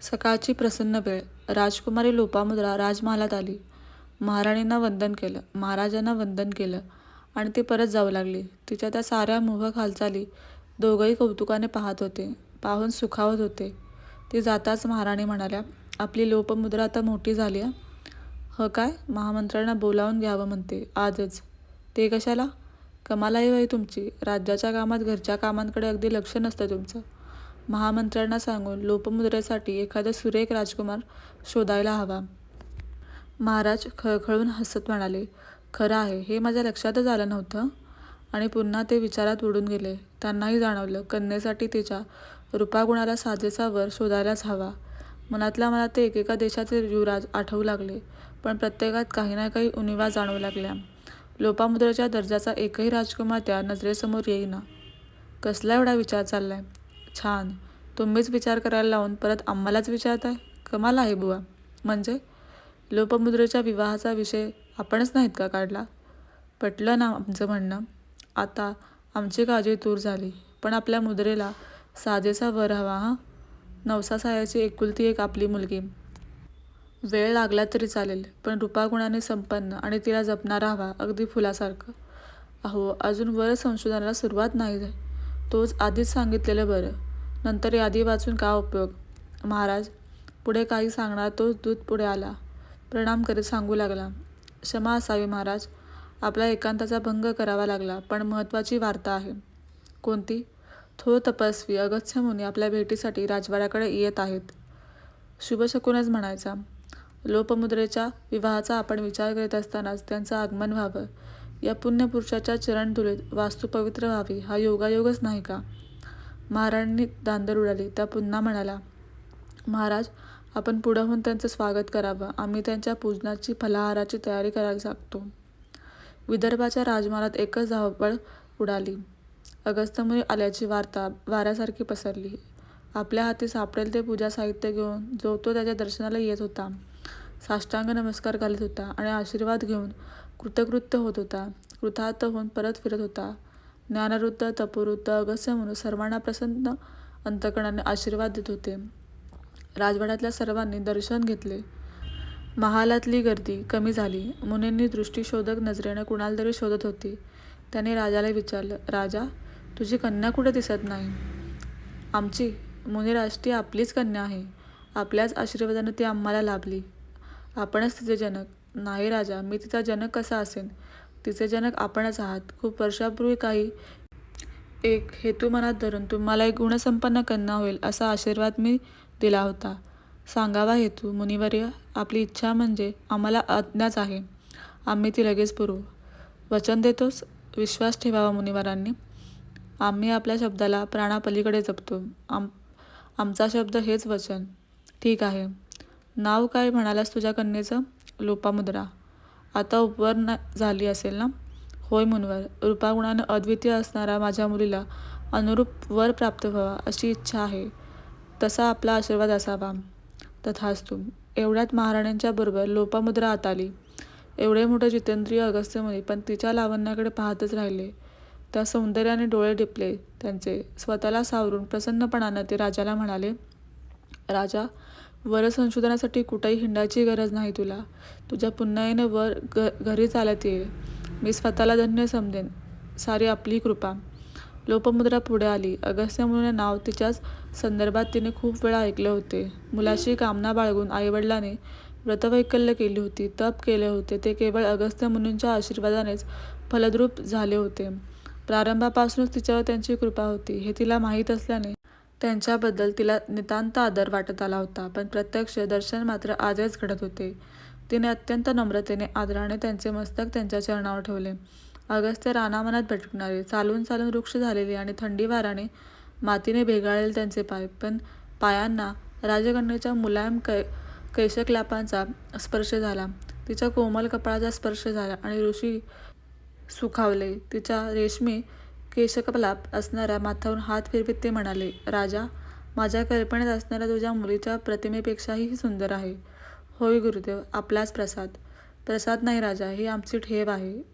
सकाळची प्रसन्न वेळ. राजकुमारी लोपामुद्रा राजमहालात आली. महाराणींना वंदन केलं, महाराजांना वंदन केलं आणि ती परत जाऊ लागली. तिच्या त्या साऱ्या मोहक हालचाली दोघंही कौतुकाने पाहत होते, पाहून सुखावत होते. ती जाताच महाराणी म्हणाल्या, आपली लोपमुद्रा आता मोठी झाली आहे. काय, महामंत्र्यांना बोलावून घ्यावं म्हणते आजच. ते कशाला? कमाल आहे बाई तुमची. राज्याच्या कामात घरच्या कामांकडे अगदी लक्ष नसतं तुमचं. महामंत्र्यांना सांगून लोपमुद्रेसाठी एखादा सुरेख राजकुमार शोधायला हवा. महाराज खळखळून हसत म्हणाले, खरं आहे, हे माझ्या लक्षातच आलं नव्हतं. आणि पुन्हा ते विचारात उडून गेले. त्यांनाही जाणवलं, कन्येसाठी तिच्या रूपागुणाला साजेसा वर शोधायलाच हवा. मनातल्या मनात ते एकेका देशाचे युवराज आठवू लागले, पण प्रत्येकात काही ना काही उणिवा जाणवू लागल्या. लोपामुद्रेच्या दर्जाचा एकही राजकुमार त्या नजरेसमोर येईना. कसला एवढा विचार चाललाय? छान, तुम्हीच विचार करायला लावून परत आम्हालाच विचारताय. कमाल आहे बुवा. म्हणजे लोपमुद्रेच्या विवाहाचा विषय आपणच नाहीत का काढला? पटलं ना आमचं म्हणणं. आता आमची काळजी दूर झाली. पण आपल्या मुद्रेला साजेसा वर हवा. नवसासायाची एकुलती एक आपली मुलगी. वेळ लागला तरी चालेल, पण रूपागुणाने संपन्न आणि तिला जपणारा हवा, अगदी फुलासारखं. अहो, अजून वर संशोधनाला सुरुवात नाही झाली. तोच आधीच सांगितलेलं बरं. नंतर यादी वाचून का उपयोग? महाराज पुढे काही सांगणार तोच दूत पुढे आला. प्रणाम करीत सांगू लागला, क्षमा असावी महाराज, आपला एकांताचा भंग करावा लागला, पण महत्त्वाची वार्ता आहे. कोणती? थोर तपस्वी अगस्त्य मुनी आपल्या भेटीसाठी राजवाड्याकडे येत आहेत. शुभशकुनच म्हणायचा. लोपमुद्रेच्या विवाहाचा आपण विचार करीत असतानाच त्यांचं आगमन व्हावं, या पुण्यपुरुषाच्या चरणधुलीत वास्तू पवित्र व्हावी, हा योगायोगच नाही का? महाराणींनी दांदर उडाली. त्या पुन्हा म्हणाला, महाराज आपण पुढं होऊन त्यांचं स्वागत करावं. आम्ही त्यांच्या पूजनाची फलाहाराची तयारी करायला सांगतो. विदर्भाच्या राजमहालात एकच धावपळ उडाली. अगस्त्यमुनी आल्याची वार्ता वाऱ्यासारखी पसरली. आपल्या हाती सापडेल ते पूजा साहित्य घेऊन जो तो त्याच्या दर्शनाला येत होता. साष्टांग नमस्कार घालत होता आणि आशीर्वाद घेऊन कृतकृत्य होत होता. कृतार्थ होऊन परत फिरत होता. ज्ञानवृद्ध, तपोवृद्ध, अगस्त्यमुनी सर्वांना प्रसन्न अंतकरणाने आशीर्वाद देत होते. राजवाड्यातल्या सर्वांनी दर्शन घेतले. महालातली गर्दी कमी झाली. मुनींनी दृष्टीशोधक नजरेने कुणाला तरी शोधत होती. त्याने राजाला विचारलं, राजा तुझी कन्या कुठे दिसत नाही? आमची? मुनिराज, ती आपलीच कन्या आहे. आपल्याच आशीर्वादाने ती आम्हाला लाभली. आपणच तिचे जनक. नाही राजा, मी तिचा जनक कसा असेन? तिचे जनक आपणच आहात. खूप वर्षापूर्वी काही एक हेतू मनात धरून तुम्हाला एक गुणसंपन्न कन्या होईल असा आशीर्वाद मी दिला होता. सांगावा हेतू. मुनिवर्य, आपली इच्छा म्हणजे आम्हाला अज्ञाच आहे. आम्ही ती लगेच पुरवू. वचन देतोस? विश्वास ठेवावा मुनिवरांनी. आम्ही आपल्या शब्दाला प्राणापलीकडे जपतो. आमचा शब्द हेच वचन. ठीक आहे. नाव काय म्हणालास तुझ्या कन्येचं? लोपामुद्रा. आता उपवर झाली असेल ना? होय मुनिवर. रूपागुणाने अद्वितीय असणाऱ्या माझ्या मुलीला अनुरूप वर प्राप्त व्हावा अशी इच्छा आहे. तसा आपला आशीर्वाद असावा. तथास्तु. एवढ्यात महाराण्यांच्या बरोबर लोपामुद्रा आत आली. एवढे मोठे जितेंद्रिय अगस्त्यमुनी पण तिच्या लावण्याकडे पाहतच राहिले. त्या सौंदर्याने डोळे दिपले त्यांचे. स्वतःला सावरून प्रसन्नपणानं ते राजाला म्हणाले, राजा वर संशोधनासाठी कुठेही हिंडायची गरज नाही तुला. तुझ्या पुण्याईनं वर घरी चालत येईल. मी स्वतःला धन्य समजेन. सारी आपली कृपा. लोपमुद्रा पुढे आली. अगस्त्यमुनीने नाव तिच्याच संदर्भात तिने खूप वेळा ऐकले होते. मुलाशी कामना बाळगून आईवडिलांनी व्रतवैकल्य केली होती, तप केले होते. ते केवळ अगस्त्यमुनींच्या आशीर्वादानेच फलद्रूप झाले होते. प्रारंभापासूनच तिच्यावर त्यांची कृपा होती हे तिला माहीत असल्याने त्यांच्याबद्दल तिला नितांत आदर वाटत आला होता. पण प्रत्यक्ष दर्शन मात्र आजच घडत होते. तिने अत्यंत नम्रतेने आदराने त्यांचे मस्तक त्यांच्या चरणावर ठेवले. अगस्त्य रानामनात भटकणारे, चालून चालून वृक्ष झालेले आणि थंडी वाराने मातीने भेगाळलेले त्यांचे पाय. पण पायांना राजकन्येच्या मुलायम केशकलापांचा स्पर्श झाला. तिच्या कोमल कपाळाचा स्पर्श झाला आणि ऋषी सुखावले. तिच्या रेशमी केशकलाप असणाऱ्या माथ्यावरून हात फिरवीत ते म्हणाले, राजा माझ्या कल्पनेत असणाऱ्या तुझ्या मुलीच्या प्रतिमेपेक्षाही ही सुंदर आहे. होय गुरुदेव, आपलाच प्रसाद. प्रसाद नाही राजा, ही आमची ठेव आहे.